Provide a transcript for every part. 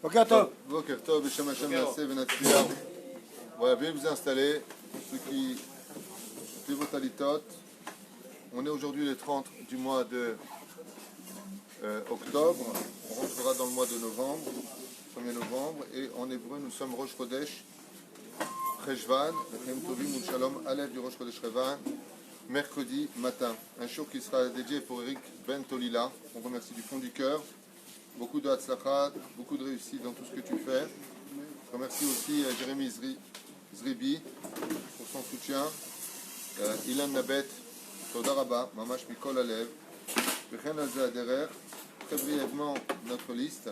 Boker Tov. Boker Tov, Beshem Hashem Naaseh Venatzliach. Voilà, veuillez vous installer. Ceux qui suivent vos Talitot. On est aujourd'hui le 30 du mois de octobre. On rentrera dans le mois de novembre, 1er novembre. Et en hébreu, nous sommes Rosh Chodesh Cheshvan, Lechem Tovim Ul Shalom, Aleph du Rosh Chodesh Cheshvan, mercredi matin. Un show qui sera dédié pour Eric Ben Tolila. On remercie du fond du cœur. Beaucoup de hatzlachat, beaucoup de réussite dans tout ce que tu fais. Je remercie aussi Jérémy Zribi pour son soutien. Ilan Nabet, Toda Rabba, Mamash Mikol Alev. Vechen al Zaderer. Très brièvement, notre liste.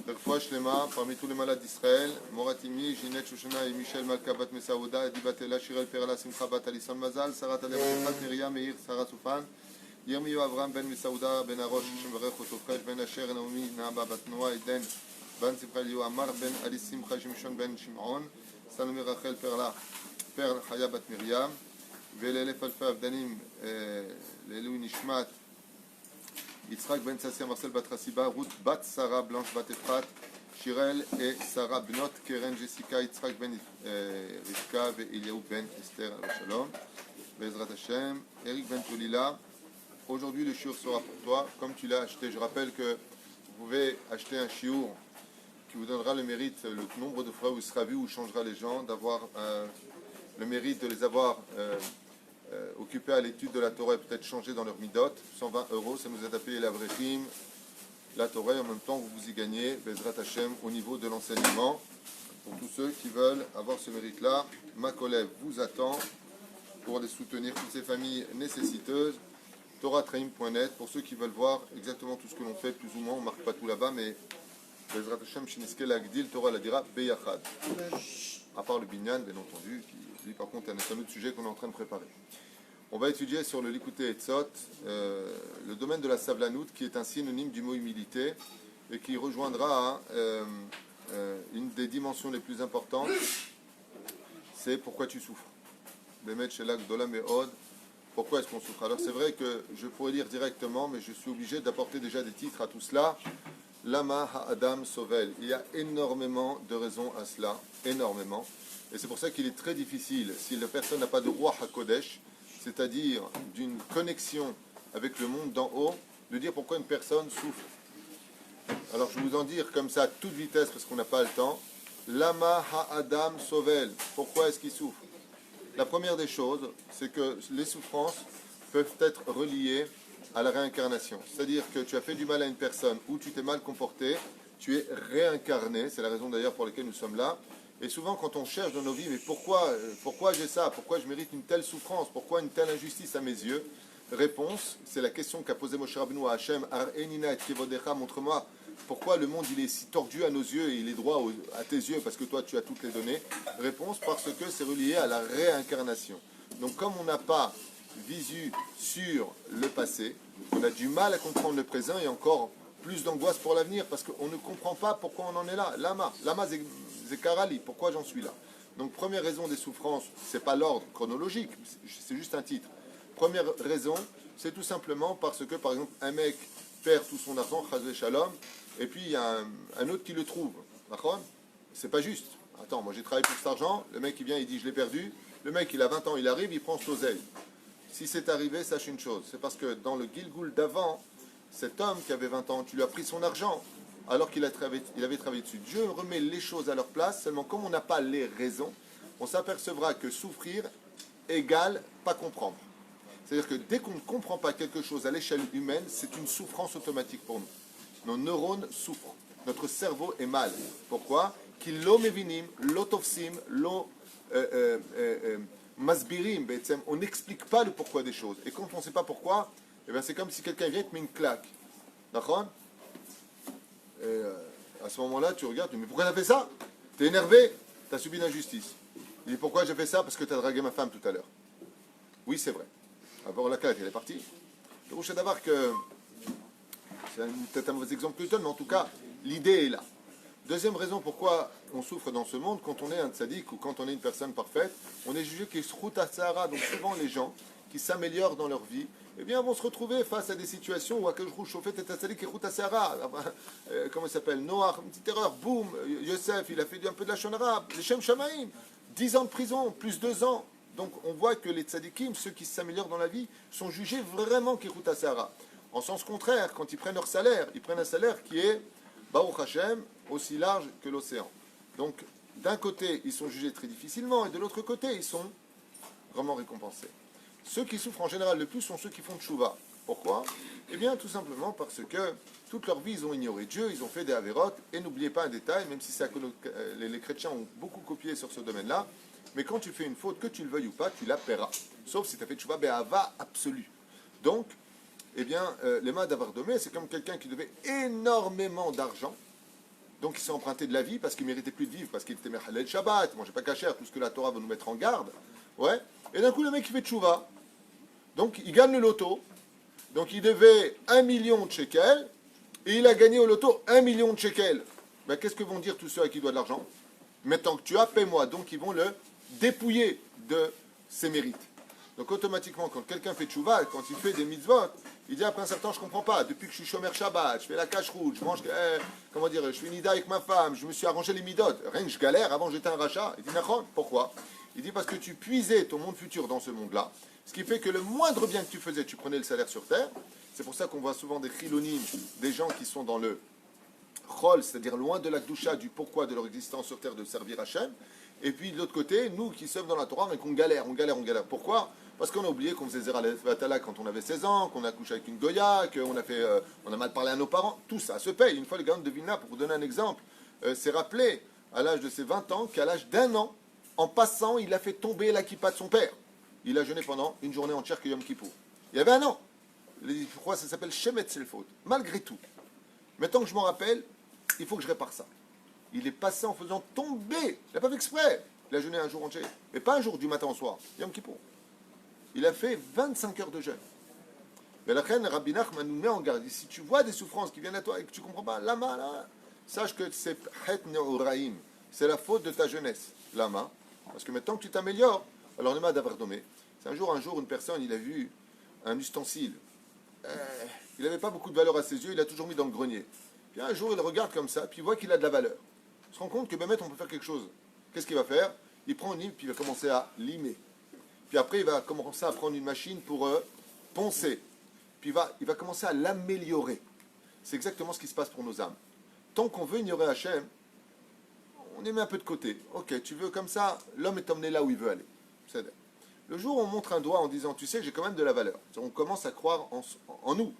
Refouach Shlema, parmi tous les malades d'Israël, Moratimi, Ginette Shoshana et Michel Malka Bat Mesaouda, Edi Batela, Shirel Perala, Simcha Bat Alisson Mazal, Sarat Alev, Miriam Meir, Sarah Soufan, ירמיהו אברהם בן מסעודה בן הראש שמברך אותו פרש בן אשר נעמי נעמה בת נועה עדן בן שמחה אליהו עמר בן אלי שמחה שמשון בן שמעון סלמי רחל פרל חיה בת מרים ולאלף אלפי אבדנים לעילוי נשמת יצחק בן צסיה מרסל בת חסיבה רות בת שרה בלנש בת אפרת שיראל שרה בנות קרן ג'סיקה יצחק בן רבקה ואליהו בן אסתר ושלום בעזרת השם אריק בן תולילה. Aujourd'hui, le shiur sera pour toi, comme tu l'as acheté. Je rappelle que vous pouvez acheter un shiur qui vous donnera le mérite, le nombre de fois où il sera vu, où changera les gens, d'avoir le mérite de les avoir occupés à l'étude de la Torah et peut-être changer dans leur midot. 120 €, ça nous aide à payer la Vrechim, la Torah, et en même temps, vous y gagnez, Bezrat Hashem, au niveau de l'enseignement. Pour tous ceux qui veulent avoir ce mérite-là, Makolev vous attend pour les soutenir, toutes ces familles nécessiteuses. TorahTraim.net, pour ceux qui veulent voir exactement tout ce que l'on fait, plus ou moins, on ne marque pas tout là-bas, mais Bezrat Hashem, Shiniske Lagdil, Torah la dira Beyachad. À part le Binyan, bien entendu, qui lui par contre est un autre sujet qu'on est en train de préparer. On va étudier sur le Likutei Etzot, le domaine de la Savlanout, qui est un synonyme du mot humilité, et qui rejoindra une des dimensions les plus importantes, c'est pourquoi tu souffres. Bemet Shelak Dola Me'od. Pourquoi est-ce qu'on souffre? Alors c'est vrai que je pourrais lire directement, mais je suis obligé d'apporter déjà des titres à tout cela. Lama Ha'adam Sovel. Il y a énormément de raisons à cela, énormément. Et c'est pour ça qu'il est très difficile, si la personne n'a pas de roi HaKodesh, c'est-à-dire d'une connexion avec le monde d'en haut, de dire pourquoi une personne souffre. Alors je vais vous en dire comme ça à toute vitesse, parce qu'on n'a pas le temps. Lama Ha'adam Sovel. Pourquoi est-ce qu'il souffre? La première des choses, c'est que les souffrances peuvent être reliées à la réincarnation. C'est-à-dire que tu as fait du mal à une personne ou tu t'es mal comporté, tu es réincarné. C'est la raison d'ailleurs pour laquelle nous sommes là. Et souvent, quand on cherche dans nos vies, mais pourquoi j'ai ça? Pourquoi je mérite une telle souffrance? Pourquoi une telle injustice à mes yeux? Réponse, c'est la question qu'a posée Moshe Rabbeinu à Hachem. Ar enina et kevodecha, montre-moi pourquoi le monde il est si tordu à nos yeux et il est droit à tes yeux parce que toi tu as toutes les données. Réponse, parce que c'est relié à la réincarnation. Donc comme on n'a pas visu sur le passé, on a du mal à comprendre le présent et encore plus d'angoisse pour l'avenir parce qu'on ne comprend pas pourquoi on en est là. Lama Zekarali, pourquoi j'en suis là? Donc première raison des souffrances, c'est pas l'ordre chronologique, c'est juste un titre. Première raison, c'est tout simplement parce que par exemple un mec perd tout son argent, Chazve Shalom, et puis il y a un autre qui le trouve. D'accord? C'est pas juste. Attends, moi j'ai travaillé pour cet argent, le mec il vient, il dit je l'ai perdu, le mec il a 20 ans, il arrive, il prend son oseille. Si c'est arrivé, sache une chose, c'est parce que dans le Gilgul d'avant, cet homme qui avait 20 ans, tu lui as pris son argent, alors qu'il avait travaillé dessus. Dieu remet les choses à leur place, seulement comme on n'a pas les raisons, on s'apercevra que souffrir égale pas comprendre. C'est-à-dire que dès qu'on ne comprend pas quelque chose à l'échelle humaine, c'est une souffrance automatique pour nous. Nos neurones souffrent. Notre cerveau est mal. Pourquoi? Qu'il lo mevinim, lo tofsim, lo masbirim. On n'explique pas le pourquoi des choses. Et quand on ne sait pas pourquoi, eh bien c'est comme si quelqu'un vient et te met une claque. D'accord? Et à ce moment-là, tu regardes, tu dis, mais pourquoi tu as fait ça? Tu es énervé, tu as subi une injustice. Il dit, pourquoi j'ai fait ça? Parce que tu as dragué ma femme tout à l'heure. Oui, c'est vrai. Avant la claque, elle est partie. Le rouge d'avoir que c'est peut-être un mauvais exemple que je donne, mais en tout cas, l'idée est là. Deuxième raison pourquoi on souffre dans ce monde, quand on est un tzaddik ou quand on est une personne parfaite, on est jugé qu'il se route à Sahara. Donc souvent les gens qui s'améliorent dans leur vie, eh bien, vont se retrouver face à des situations où Akadosh Baruch Hu chauffait et Tassalik et Asara. Comment il s'appelle? Noach, une petite erreur, boum, Yosef, il a fait un peu de la Shonara, les Shem Shamaïm, 10 ans de prison, plus 2 ans. Donc on voit que les tzadikim, ceux qui s'améliorent dans la vie, sont jugés vraiment Kirut Asara. En sens contraire, quand ils prennent leur salaire, ils prennent un salaire qui est, Baruch Hashem, aussi large que l'océan. Donc, d'un côté, ils sont jugés très difficilement, et de l'autre côté, ils sont vraiment récompensés. Ceux qui souffrent en général le plus sont ceux qui font tchouva. Pourquoi? Eh bien, tout simplement parce que toute leur vie, ils ont ignoré Dieu, ils ont fait des avérotes, et n'oubliez pas un détail, même si les chrétiens ont beaucoup copié sur ce domaine-là, mais quand tu fais une faute, que tu le veuilles ou pas, tu la paieras. Sauf si tu as fait tchouva be'ava absolu. Donc, eh bien, les mains d'Avardomé, c'est comme quelqu'un qui devait énormément d'argent, donc il s'est emprunté de la vie parce qu'il méritait plus de vivre, parce qu'il était Mechalel Shabbat, il mangeait pas cachère, tout ce que la Torah va nous mettre en garde. Ouais. Et d'un coup, le mec, il fait tchouva. Donc, il gagne le loto. Donc, il devait 1 million de shekels, et il a gagné au loto 1 million de shekels. Ben, qu'est-ce que vont dire tous ceux à qui il doit de l'argent? Maintenant que tu as, paie-moi. Donc, ils vont le dépouiller de ses mérites. Donc, automatiquement, quand quelqu'un fait tchouva, quand il fait des mitzvot, il dit après un certain temps, je ne comprends pas. Depuis que je suis shomer Shabbat, je fais la cache-route, je mange, comment dire, je fais nida avec ma femme, je me suis arrangé les midot. Rien que je galère, avant j'étais un rachat. Il dit, Nachon, pourquoi? Il dit, parce que tu puisais ton monde futur dans ce monde-là. Ce qui fait que le moindre bien que tu faisais, tu prenais le salaire sur terre. C'est pour ça qu'on voit souvent des chilonim, des gens qui sont dans le chol, c'est-à-dire loin de la doucha, du pourquoi de leur existence sur terre de servir Hachem. Et puis de l'autre côté, nous qui sommes dans la Torah, mais qu'on galère, on galère, on galère. Pourquoi? Parce qu'on a oublié qu'on faisait Zera Vatala quand on avait 16 ans, qu'on a couché avec une Goya, qu'on a on a mal parlé à nos parents. Tout ça se paye. Une fois, le Gaon de Vilna, pour vous donner un exemple, s'est rappelé à l'âge de ses 20 ans qu'à l'âge d'1 an, en passant, il a fait tomber la kippa de son père. Il a jeûné pendant une journée entière que Yom Kippour. Il y avait 1 an. Pourquoi ça s'appelle Shemet Selfot? Malgré tout. Maintenant que je m'en rappelle, il faut que je répare ça. Il est passé en faisant tomber. Il n'a pas fait exprès. Il a jeûné un jour entier. Mais pas un jour, du matin au soir. Yom Kippour. Il a fait 25 heures de jeûne. Mais la reine Rabbi Nachman nous met en garde. Si tu vois des souffrances qui viennent à toi et que tu ne comprends pas, lama, là, sache que c'est het neoraim. C'est la faute de ta jeunesse. Lama. Parce que maintenant que tu t'améliores, alors Nema d'Avardomé. C'est un jour, une personne, il a vu un ustensile. Il n'avait pas beaucoup de valeur à ses yeux, il l'a toujours mis dans le grenier. Puis un jour, il regarde comme ça, puis il voit qu'il a de la valeur. Il se rend compte que Bémet, on peut faire quelque chose. Qu'est-ce qu'il va faire? Il prend une lime, puis il va commencer à limer. Puis après, il va commencer à prendre une machine pour poncer. Puis il va commencer à l'améliorer. C'est exactement ce qui se passe pour nos âmes. Tant qu'on veut ignorer Hachem, on les met un peu de côté. Ok, tu veux comme ça, l'homme est emmené là où il veut aller. C'est-à-dire, le jour où on montre un doigt en disant, tu sais, j'ai quand même de la valeur. On commence à croire en nous.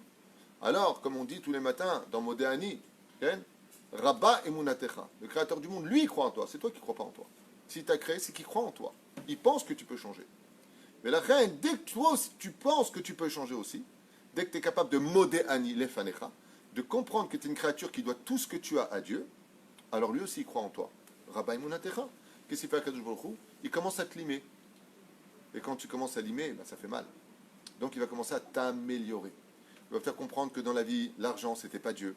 Alors, comme on dit tous les matins dans Modéani, Rabba Emunatecha, le créateur du monde, lui, il croit en toi. C'est toi qui ne crois pas en toi. Si tu as créé, c'est qu'il croit en toi. Il pense que tu peux changer. Mais la reine, dès que toi aussi, tu penses que tu peux changer aussi, dès que tu es capable de Modéani, lefanecha, de comprendre que tu es une créature qui doit tout ce que tu as à Dieu, alors lui aussi, il croit en toi. Rabba Emunatecha. Qu'est-ce qu'il fait à Kadosh Baruch Hu? Il commence à te limer. Et quand tu commences à limer, ben, ça fait mal. Donc il va commencer à t'améliorer. Il va te faire comprendre que dans la vie, l'argent, c'était pas Dieu.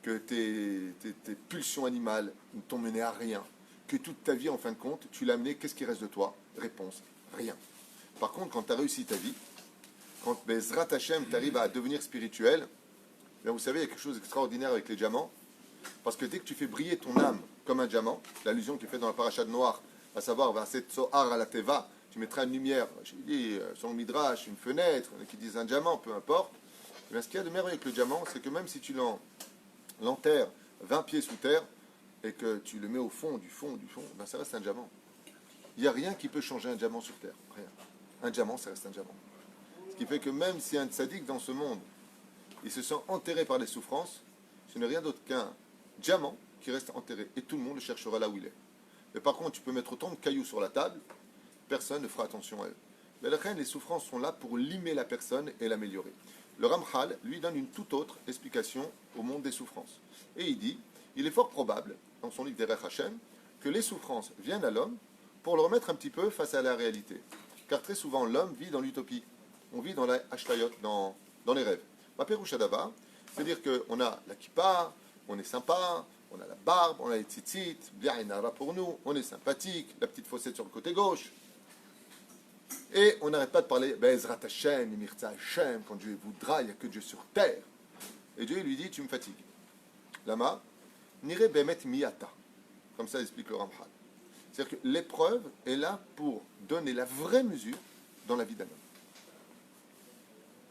Que tes pulsions animales ne t'ont mené à rien. Que toute ta vie, en fin de compte, tu l'as amené, qu'est-ce qui reste de toi? Réponse, rien. Par contre, quand tu as réussi ta vie, quand Bezrat Hashem, tu arrives à devenir spirituel, bien, vous savez, il y a quelque chose d'extraordinaire avec les diamants. Parce que dès que tu fais briller ton âme comme un diamant, l'allusion qui est faite dans la paracha de Noir, à savoir, Vaset Tsohar à la Teva, tu mettras une lumière, j'ai dit, sur le midrash, une fenêtre, qui disent un diamant, peu importe. Mais ce qu'il y a de merveilleux avec le diamant, c'est que même si tu l'enterres 20 pieds sous terre, et que tu le mets au fond, ben ça reste un diamant. Il n'y a rien qui peut changer un diamant sur terre. Rien. Un diamant, ça reste un diamant. Ce qui fait que même si un tzaddik dans ce monde, il se sent enterré par les souffrances, ce n'est rien d'autre qu'un diamant qui reste enterré. Et tout le monde le cherchera là où il est. Mais par contre, tu peux mettre autant de cailloux sur la table, personne ne fera attention à eux. Mais la reine, les souffrances sont là pour limer la personne et l'améliorer. Le Ramchal lui donne une toute autre explication au monde des souffrances. Et il dit, il est fort probable, dans son livre Derech Hashem, que les souffrances viennent à l'homme pour le remettre un petit peu face à la réalité. Car très souvent, l'homme vit dans l'utopie. On vit dans la ashtayot, dans les rêves. Maperouchadava, c'est-à-dire qu'on a la kippa, on est sympa, on a la barbe, on a les tzitzit, bien il y en a pour nous, on est sympathique, la petite fossette sur le côté gauche. Et on n'arrête pas de parler Bezrat Hashem, Mirza Hashem, quand Dieu voudra, il n'y a que Dieu sur terre. Et Dieu lui dit, tu me fatigues. Lama, nire bemet miyata. Comme ça explique le Ramchal. C'est-à-dire que l'épreuve est là pour donner la vraie mesure dans la vie d'un homme.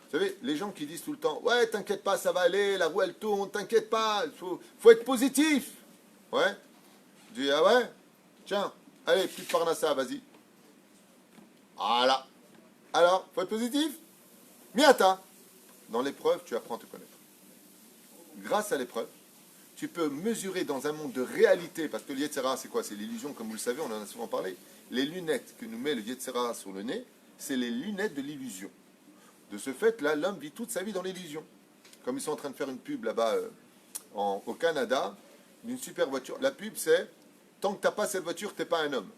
Vous savez, les gens qui disent tout le temps, ouais, t'inquiète pas, ça va aller, la roue elle tourne, t'inquiète pas, il faut être positif. Ouais. Je dis, ah ouais, tiens, allez, plus de parnassa, vas-y. Voilà. Alors, faut être positif. Miata. Dans l'épreuve, tu apprends à te connaître. Grâce à l'épreuve, tu peux mesurer dans un monde de réalité, parce que le Yetzera, c'est quoi? C'est l'illusion, comme vous le savez, on en a souvent parlé. Les lunettes que nous met le Yetzera sur le nez, c'est les lunettes de l'illusion. De ce fait-là, l'homme vit toute sa vie dans l'illusion. Comme ils sont en train de faire une pub là-bas au Canada, d'une super voiture. La pub, c'est tant que tu n'as pas cette voiture, tu n'es pas un homme.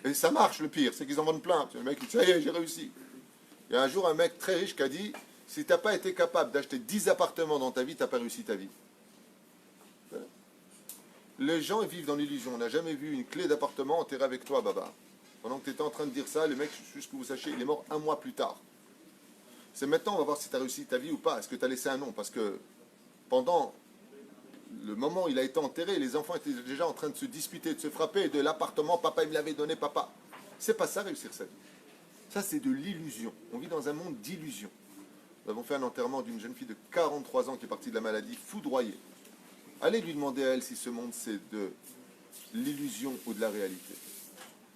Et ça marche, le pire, c'est qu'ils en vendent plein. Le mec, il dit, ça y est, j'ai réussi. Il y a un jour un mec très riche qui a dit, si tu n'as pas été capable d'acheter 10 appartements dans ta vie, tu n'as pas réussi ta vie. Les gens ils vivent dans l'illusion. On n'a jamais vu une clé d'appartement enterrée avec toi, Baba. Pendant que tu étais en train de dire ça, le mec, juste que vous sachiez, il est mort un mois plus tard. C'est maintenant, on va voir si tu as réussi ta vie ou pas. Est-ce que tu as laissé un nom? Parce que pendant le moment où il a été enterré, les enfants étaient déjà en train de se disputer, de se frapper de l'appartement. Papa, il me l'avait donné, papa. C'est pas ça, réussir sa vie. Ça, c'est de l'illusion. On vit dans un monde d'illusion. Nous avons fait un enterrement d'une jeune fille de 43 ans qui est partie de la maladie, foudroyée. Allez lui demander à elle si ce monde, c'est de l'illusion ou de la réalité.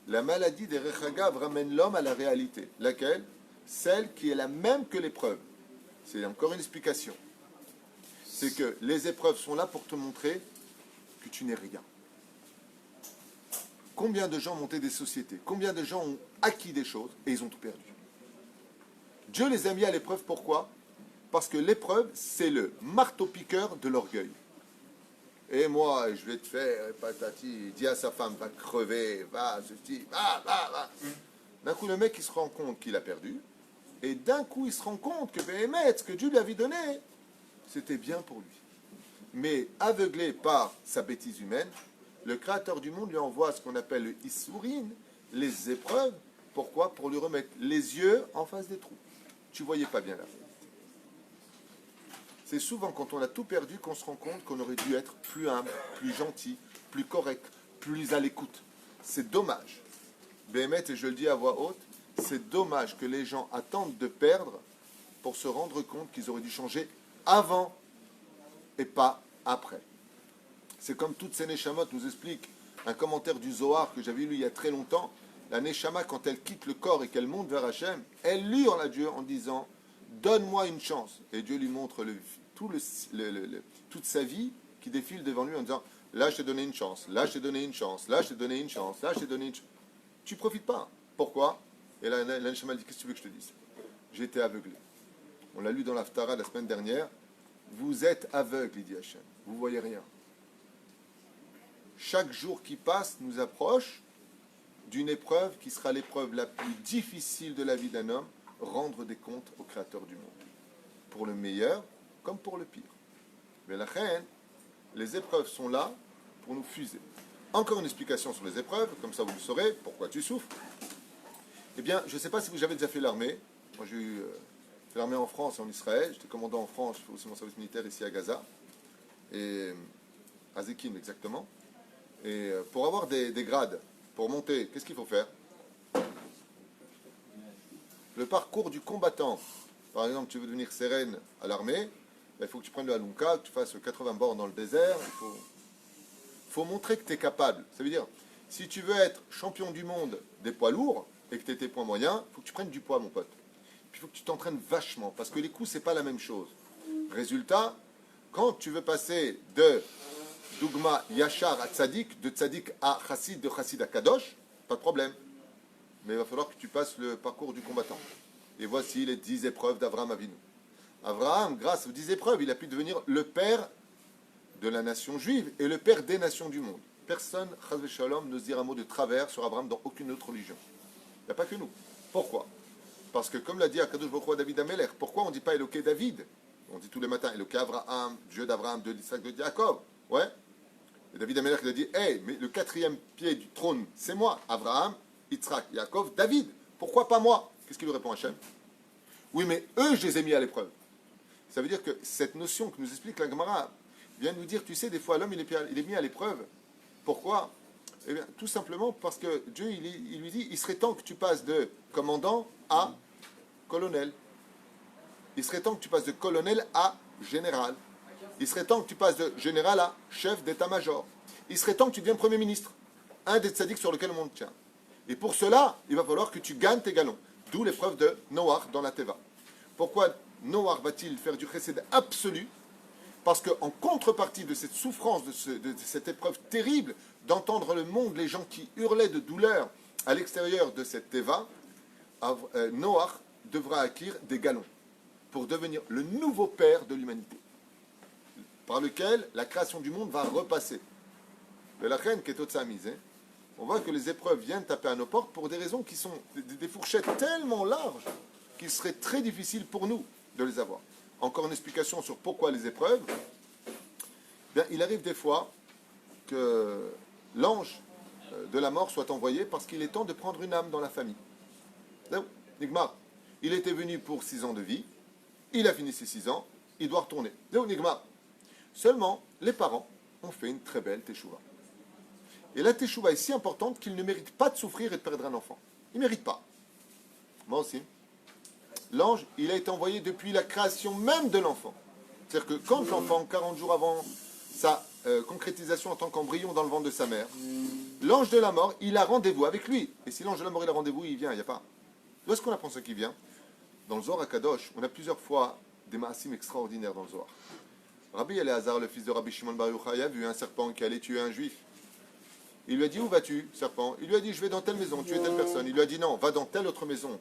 La maladie des Rechagav ramène l'homme à la réalité. Laquelle? Celle qui est la même que l'épreuve. C'est encore une explication. C'est que les épreuves sont là pour te montrer que tu n'es rien. Combien de gens ont monté des sociétés? Combien de gens ont acquis des choses et ils ont tout perdu? Dieu les a mis à l'épreuve, pourquoi? Parce que l'épreuve, c'est le marteau-piqueur de l'orgueil. Et moi, je vais te faire, patati, dis à sa femme, va crever, va, ceci, va. D'un coup, le mec, il se rend compte qu'il a perdu. Et d'un coup, il se rend compte que ce que Dieu lui avait donné, c'était bien pour lui. Mais aveuglé par sa bêtise humaine, le Créateur du monde lui envoie ce qu'on appelle le Issourine, les épreuves. Pourquoi? Pour lui remettre les yeux en face des trous. Tu ne voyais pas bien la réalité. C'est souvent quand on a tout perdu qu'on se rend compte qu'on aurait dû être plus humble, plus gentil, plus correct, plus à l'écoute. C'est dommage. Béhémet, et je le dis à voix haute, c'est dommage que les gens attendent de perdre pour se rendre compte qu'ils auraient dû changer avant et pas après. C'est comme toutes ces Neshamot nous expliquent un commentaire du Zohar que j'avais lu il y a très longtemps. La Neshama, quand elle quitte le corps et qu'elle monte vers Hachem, elle hurle à Dieu en disant « Donne-moi une chance ». Et Dieu lui montre toute sa vie qui défile devant lui en disant « Là, je t'ai donné une chance, là, je t'ai donné une chance, là, je t'ai donné une chance, là, je t'ai donné une chance. » Tu ne profites pas. Pourquoi? Et là, la Neshama dit « Qu'est-ce que tu veux que je te dise ?» J'ai été aveuglé. On l'a lu dans l'Aftara la semaine dernière. Vous êtes aveugle, il dit Hachem. Vous ne voyez rien. Chaque jour qui passe nous approche d'une épreuve qui sera l'épreuve la plus difficile de la vie d'un homme, rendre des comptes au Créateur du monde. Pour le meilleur comme pour le pire. Mais la reine, les épreuves sont là pour nous fuser. Encore une explication sur les épreuves, comme ça vous le saurez, pourquoi tu souffres. Eh bien, je ne sais pas si vous avez déjà fait l'armée. Moi j'ai fait l'armée en France et en Israël. J'étais commandant en France, je fais aussi mon service militaire ici à Gaza. Et à Zekim exactement. Et pour avoir des grades, pour monter, qu'est-ce qu'il faut faire? Le parcours du combattant. Par exemple, tu veux devenir sérène à l'armée, il faut que tu prennes le halunka, que tu fasses 80 bornes dans le désert. Il faut montrer que tu es capable. Ça veut dire, si tu veux être champion du monde des poids lourds et que tu aies tes poids moyens, il faut que tu prennes du poids, mon pote. Puis il faut que tu t'entraînes vachement, parce que les coups, c'est pas la même chose. Résultat, quand tu veux passer de Dougma Yachar à Tzadik, de Tzadik à Chassid, de Chassid à Kadosh, pas de problème. Mais il va falloir que tu passes le parcours du combattant. Et voici les 10 épreuves d'Avraham Avinu. Avraham, grâce aux 10 épreuves, il a pu devenir le père de la nation juive et le père des nations du monde. Personne, chas v'shalom, n'ose dire un mot de travers sur Abraham dans aucune autre religion. Il n'y a pas que nous. Pourquoi? Parce que, comme l'a dit Akadosh Baruch Hu à David Ameler, pourquoi on ne dit pas Éloqué David? On dit tous les matins Éloqué Abraham, Dieu d'Abraham, Dieu d'Isaac, Dieu de Jacob. Ouais. Et David Ameler, il a dit hey, mais le 4e pied du trône, c'est moi, Abraham, Yitzhak, Yaakov, David. Pourquoi pas moi? Qu'est-ce qu'il lui répond Hachem? Oui, mais eux, je les ai mis à l'épreuve. Ça veut dire que cette notion que nous explique la Gemara vient nous dire, tu sais, des fois l'homme il est mis à l'épreuve. Pourquoi? Eh bien, tout simplement parce que Dieu il lui dit, il serait temps que tu passes de commandant à colonel. Il serait temps que tu passes de colonel à général. Il serait temps que tu passes de général à chef d'état-major. Il serait temps que tu deviennes Premier ministre. Un des tzaddiks sur lequel le monde tient. Et pour cela, il va falloir que tu gagnes tes galons. D'où l'épreuve de Noach dans la Teva. Pourquoi Noach va-t-il faire du chesed absolu? Parce qu'en contrepartie de cette souffrance, de cette épreuve terrible, d'entendre le monde, les gens qui hurlaient de douleur à l'extérieur de cette Teva, Noach devra acquérir des galons pour devenir le nouveau père de l'humanité, par lequel la création du monde va repasser. De la reine qui est au misé, on voit que les épreuves viennent taper à nos portes pour des raisons qui sont des fourchettes tellement larges qu'il serait très difficile pour nous de les avoir. Encore une explication sur pourquoi les épreuves. Bien, il arrive des fois que l'ange de la mort soit envoyé parce qu'il est temps de prendre une âme dans la famille. Nigma, il était venu pour 6 ans de vie, il a fini ses 6 ans, il doit retourner. Nigma. Seulement, les parents ont fait une très belle teshuva. Et la teshuva est si importante qu'il ne mérite pas de souffrir et de perdre un enfant. Il ne mérite pas. Moi aussi. L'ange, il a été envoyé depuis la création même de l'enfant. C'est-à-dire que quand l'enfant, 40 jours avant sa concrétisation en tant qu'embryon dans le ventre de sa mère, l'ange de la mort, il a rendez-vous avec lui. Et si l'ange de la mort, il a rendez-vous, il vient, il n'y a pas. D'où est-ce qu'on apprend ce qui vient? Dans le Zohar à Kadosh, on a plusieurs fois des maasim extraordinaires dans le Zohar. Rabbi Elazar, le fils de Rabbi Shimon Bar Yochai, a vu un serpent qui allait tuer un juif. Il lui a dit, où vas-tu, serpent? Il lui a dit, je vais dans telle maison, tuer telle personne. Il lui a dit, non, va dans telle autre maison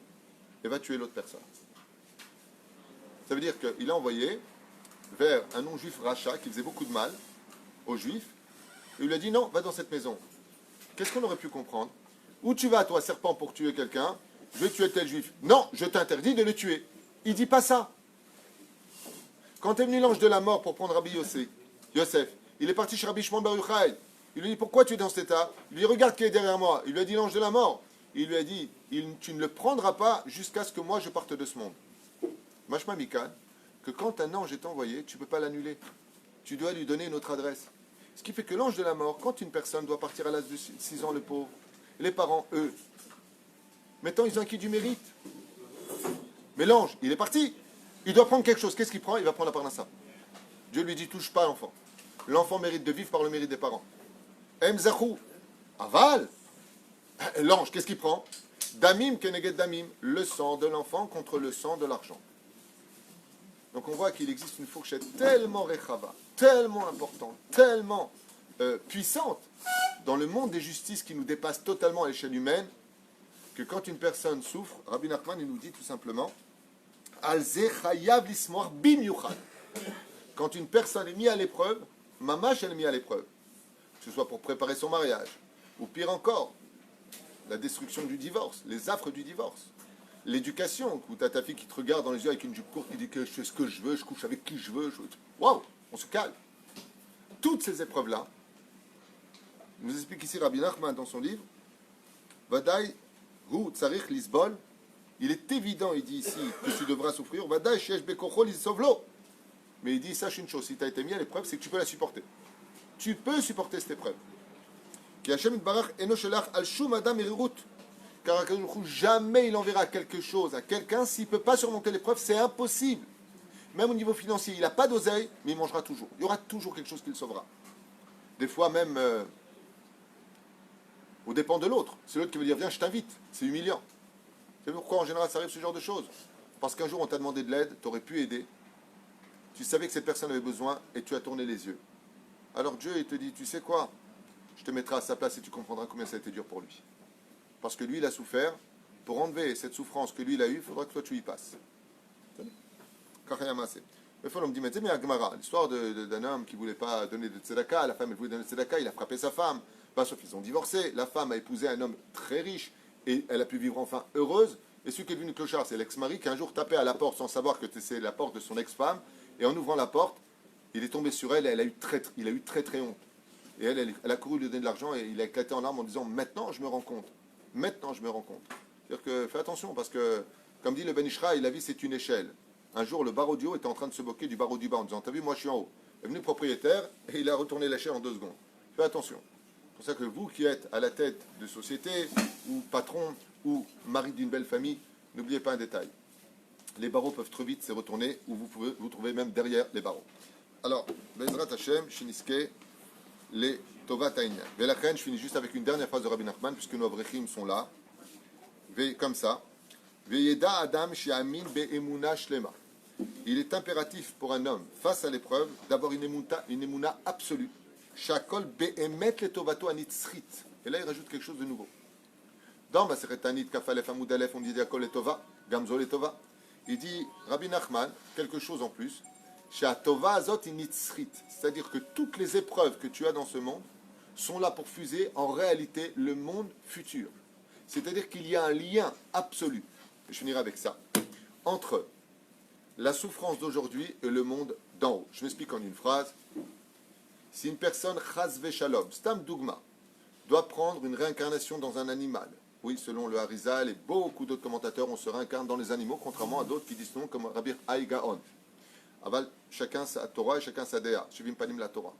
et va tuer l'autre personne. Ça veut dire qu'il a envoyé vers un non-juif rachat qui faisait beaucoup de mal aux juifs. Il lui a dit, non, va dans cette maison. Qu'est-ce qu'on aurait pu comprendre? Où tu vas, toi, serpent, pour tuer quelqu'un? Je vais tuer tel juif. Non, je t'interdis de le tuer. Il dit pas ça. Quand est venu l'ange de la mort pour prendre Rabbi Yosef, il est parti chez Rabbi Shimon Bar Yochai. Il lui dit, pourquoi tu es dans cet état? Il lui dit, regarde qui est derrière moi. Il lui a dit, l'ange de la mort. Il lui a dit, tu ne le prendras pas jusqu'à ce que moi je parte de ce monde. Mashma Mikan, que quand un ange est envoyé, tu ne peux pas l'annuler. Tu dois lui donner une autre adresse. Ce qui fait que l'ange de la mort, quand une personne doit partir à l'âge de 6 ans, le pauvre, les parents, eux, maintenant ils ont acquis du mérite. Mais l'ange, il est parti. Il doit prendre quelque chose. Qu'est-ce qu'il prend? Il va prendre la parnassa. Dieu lui dit, touche pas l'enfant. L'enfant mérite de vivre par le mérite des parents. Emzachou, aval. L'ange, qu'est-ce qu'il prend? Damim keneged damim, le sang de l'enfant contre le sang de l'argent. Donc on voit qu'il existe une fourchette tellement rechava, tellement importante, tellement puissante dans le monde des justices qui nous dépasse totalement à l'échelle humaine, que quand une personne souffre, Rabbi Nachman il nous dit tout simplement, Al-ze chayav lismoach bimyuchad. Quand une personne est mise à l'épreuve, mamash elle est mise à l'épreuve, que ce soit pour préparer son mariage, ou pire encore, la destruction du divorce, les affres du divorce. L'éducation, où tu as ta fille qui te regarde dans les yeux avec une jupe courte, qui dit que je fais ce que je veux, je couche avec qui je veux. Waouh, on se calme. Toutes ces épreuves-là, il nous explique ici Rabbi Nachman dans son livre, Vadaï hu tsarich lisbol, il est évident, il dit ici, que tu devras souffrir, Vadaï shesh bekocho lisovlo. Mais il dit, sache une chose, si tu as été mis à l'épreuve, c'est que tu peux la supporter. Tu peux supporter cette épreuve. Ki Hashem itbarach eno shelach al shum adam merirut. Car jamais il enverra quelque chose à quelqu'un s'il ne peut pas surmonter l'épreuve, c'est impossible. Même au niveau financier, il n'a pas d'oseille, mais il mangera toujours. Il y aura toujours quelque chose qui le sauvera. Des fois même, au dépend de l'autre. C'est l'autre qui veut dire, viens, je t'invite. C'est humiliant. C'est pourquoi en général ça arrive ce genre de choses. Parce qu'un jour on t'a demandé de l'aide, tu aurais pu aider. Tu savais que cette personne avait besoin et tu as tourné les yeux. Alors Dieu, il te dit, tu sais quoi? Je te mettrai à sa place et tu comprendras combien ça a été dur pour lui. Parce que lui, il a souffert. Pour enlever cette souffrance que lui, il a eue, il faudra que toi, tu y passes. Mais faut me dit, mais Agmara, l'histoire d'un homme qui ne voulait pas donner de tzedaka, la femme elle voulait donner de tzedaka, il a frappé sa femme. Pas sauf qu'ils ont divorcé. La femme a épousé un homme très riche et elle a pu vivre enfin heureuse. Et celui qui est devenu clochard, c'est l'ex-mari qui un jour tapait à la porte sans savoir que c'est la porte de son ex-femme. Et en ouvrant la porte, il est tombé sur elle et il a eu très très honte. Et elle a couru lui donner de l'argent et il a éclaté en larmes en disant, maintenant je me rends compte maintenant je me rends compte. C'est-à-dire que fais attention, parce que, comme dit le Ben Ishraï, la vie c'est une échelle. Un jour, le barreau du haut était en train de se moquer du barreau du bas en disant, t'as vu, moi je suis en haut. Est venu le propriétaire et il a retourné l'échelle en 2 secondes. Fais attention. C'est pour ça que vous qui êtes à la tête de société, ou patron, ou mari d'une belle famille, n'oubliez pas un détail. Les barreaux peuvent très vite se retourner, ou vous pouvez vous trouver même derrière les barreaux. Alors, Bezrat Hashem, Shiniske, les Tovat Aïnyan. Velachen, je finis juste avec une dernière phrase de Rabbi Nachman, puisque nos Avrechim sont là. Comme ça. Veyeda Adam Shiamin Be'emuna Shlema. Il est impératif pour un homme, face à l'épreuve, d'avoir une émouna absolue. Shakol Be'emet le Tovato Anitzrit. Et là, il rajoute quelque chose de nouveau. Dans Maseret Tanit, Kafalef Amud Alef, on dit Diakol et Tova, Gamzo et Tova. Il dit, Rabbi Nachman, quelque chose en plus. She'atova azot initzrit. C'est-à-dire que toutes les épreuves que tu as dans ce monde sont là pour fuser en réalité le monde futur. C'est-à-dire qu'il y a un lien absolu, je finirai avec ça, entre la souffrance d'aujourd'hui et le monde d'en haut. Je m'explique en une phrase. Si une personne, chas v'shalom, stam dougma, doit prendre une réincarnation dans un animal, oui, selon le Harizal et beaucoup d'autres commentateurs, on se réincarne dans les animaux, contrairement à d'autres qui disent non, comme Rabbi Haïgaon. Aval, chacun sa Torah et chacun sa Déa. Shivim panim la Torah.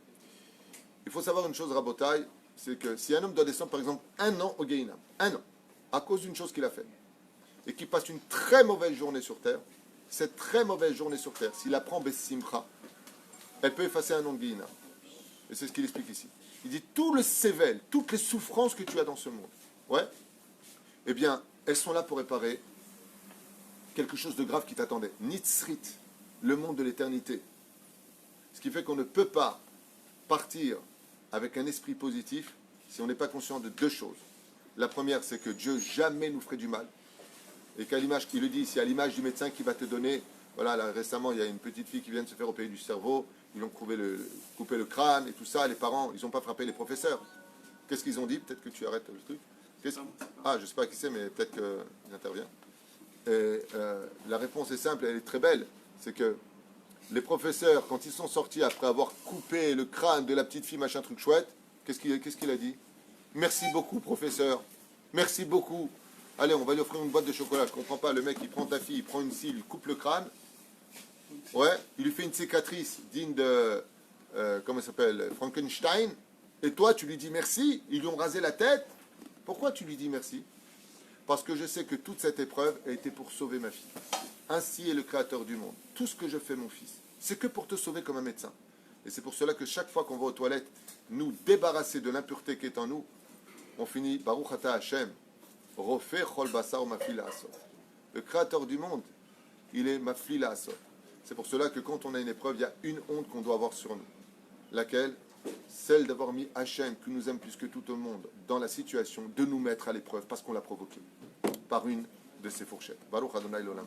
Il faut savoir une chose, Rabotai, c'est que si un homme doit descendre, par exemple, 1 an au Gehinam, 1 an, à cause d'une chose qu'il a faite, et qu'il passe une très mauvaise journée sur Terre, cette très mauvaise journée sur Terre, s'il apprend Bessimcha, elle peut effacer un an de Gehinam. Et c'est ce qu'il explique ici. Il dit, tout le sével, toutes les souffrances que tu as dans ce monde, ouais, eh bien, elles sont là pour réparer quelque chose de grave qui t'attendait. Nitzrit, le monde de l'éternité. Ce qui fait qu'on ne peut pas partir avec un esprit positif si on n'est pas conscient de 2 choses. La première, c'est que Dieu jamais nous ferait du mal. Et qu'à l'image, il le dit ici, à l'image du médecin qui va te donner, voilà, là, récemment, il y a une petite fille qui vient de se faire opérer du cerveau, ils ont coupé le crâne et tout ça, les parents, ils n'ont pas frappé les professeurs. Qu'est-ce qu'ils ont dit? Peut-être que tu arrêtes le truc. Ah, je ne sais pas qui c'est, mais peut-être qu'il intervient. Et, la réponse est simple, elle est très belle. C'est que les professeurs, quand ils sont sortis après avoir coupé le crâne de la petite fille, machin truc chouette, qu'est-ce qu'il a dit? Merci beaucoup, professeur. Merci beaucoup. Allez, on va lui offrir une boîte de chocolat. Je ne comprends pas. Le mec, il prend ta fille, il prend une scie, il lui coupe le crâne. Ouais, il lui fait une cicatrice digne de, comment il s'appelle, Frankenstein. Et toi, tu lui dis merci. Ils lui ont rasé la tête. Pourquoi tu lui dis merci? Parce que je sais que toute cette épreuve a été pour sauver ma fille. Ainsi est le Créateur du monde. Tout ce que je fais, mon fils, c'est que pour te sauver comme un médecin. Et c'est pour cela que chaque fois qu'on va aux toilettes, nous débarrasser de l'impureté qui est en nous, on finit Baruch Ata Hashem, Rofeh Chol Basar Mafli La'asot. Le Créateur du monde, il est Mafli La'asot. C'est pour cela que quand on a une épreuve, il y a une honte qu'on doit avoir sur nous. Laquelle? Celle d'avoir mis Hachem, qui nous aime plus que tout au monde, dans la situation de nous mettre à l'épreuve parce qu'on l'a provoqué par une de ses fourchettes. Baruch Adonai l'olam.